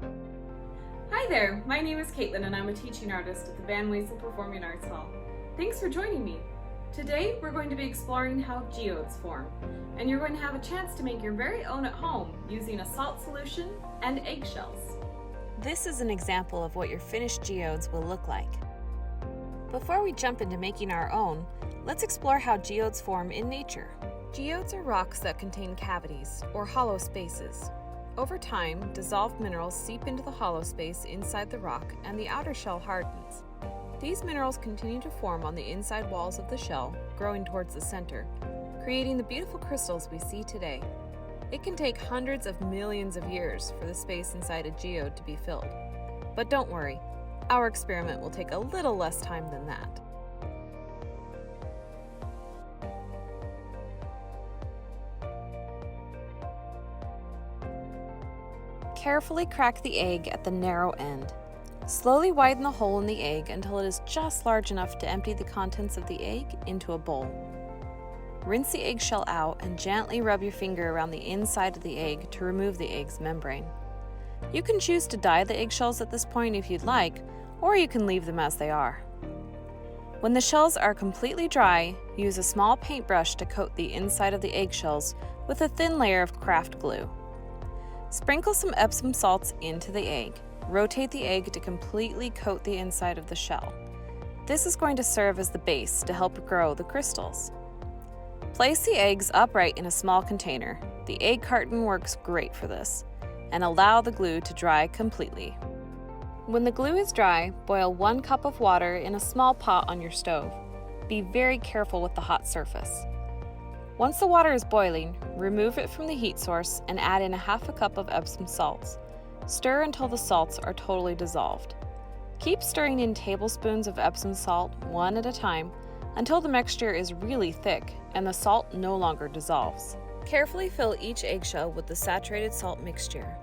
Hi there, my name is Caitlin and I'm a teaching artist at the Wezel Performing Arts Hall. Thanks for joining me. Today we're going to be exploring how geodes form, and you're going to have a chance to make your very own at home using a salt solution and eggshells. This is an example of what your finished geodes will look like. Before we jump into making our own, let's explore how geodes form in nature. Geodes are rocks that contain cavities, or hollow spaces. Over time, dissolved minerals seep into the hollow space inside the rock and the outer shell hardens. These minerals continue to form on the inside walls of the shell, growing towards the center, creating the beautiful crystals we see today. It can take hundreds of millions of years for the space inside a geode to be filled. But don't worry, our experiment will take a little less time than that. Carefully crack the egg at the narrow end. Slowly widen the hole in the egg until it is just large enough to empty the contents of the egg into a bowl. Rinse the eggshell out and gently rub your finger around the inside of the egg to remove the egg's membrane. You can choose to dye the eggshells at this point if you'd like, or you can leave them as they are. When the shells are completely dry, use a small paintbrush to coat the inside of the eggshells with a thin layer of craft glue. Sprinkle some Epsom salts into the egg. Rotate the egg to completely coat the inside of the shell. This is going to serve as the base to help grow the crystals. Place the eggs upright in a small container. The egg carton works great for this. And allow the glue to dry completely. When the glue is dry, boil 1 cup of water in a small pot on your stove. Be very careful with the hot surface. Once the water is boiling, remove it from the heat source and add in 1/2 cup of Epsom salts. Stir until the salts are totally dissolved. Keep stirring in tablespoons of Epsom salt, one at a time, until the mixture is really thick and the salt no longer dissolves. Carefully fill each eggshell with the saturated salt mixture.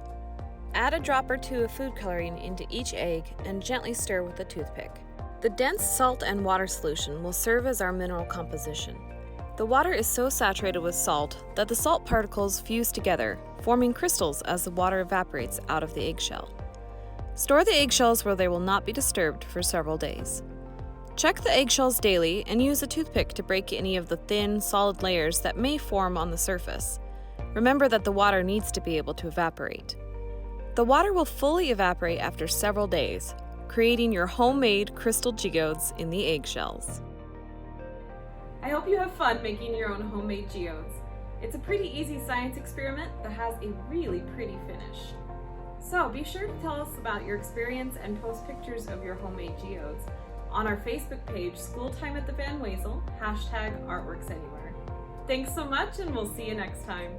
Add a drop or two of food coloring into each egg and gently stir with a toothpick. The dense salt and water solution will serve as our mineral composition. The water is so saturated with salt that the salt particles fuse together, forming crystals as the water evaporates out of the eggshell. Store the eggshells where they will not be disturbed for several days. Check the eggshells daily and use a toothpick to break any of the thin, solid layers that may form on the surface. Remember that the water needs to be able to evaporate. The water will fully evaporate after several days, creating your homemade crystal geodes in the eggshells. I hope you have fun making your own homemade geodes. It's a pretty easy science experiment that has a really pretty finish. So be sure to tell us about your experience and post pictures of your homemade geodes on our Facebook page, School Time at the Van Wezel, #ArtworksAnywhere. Thanks so much and we'll see you next time.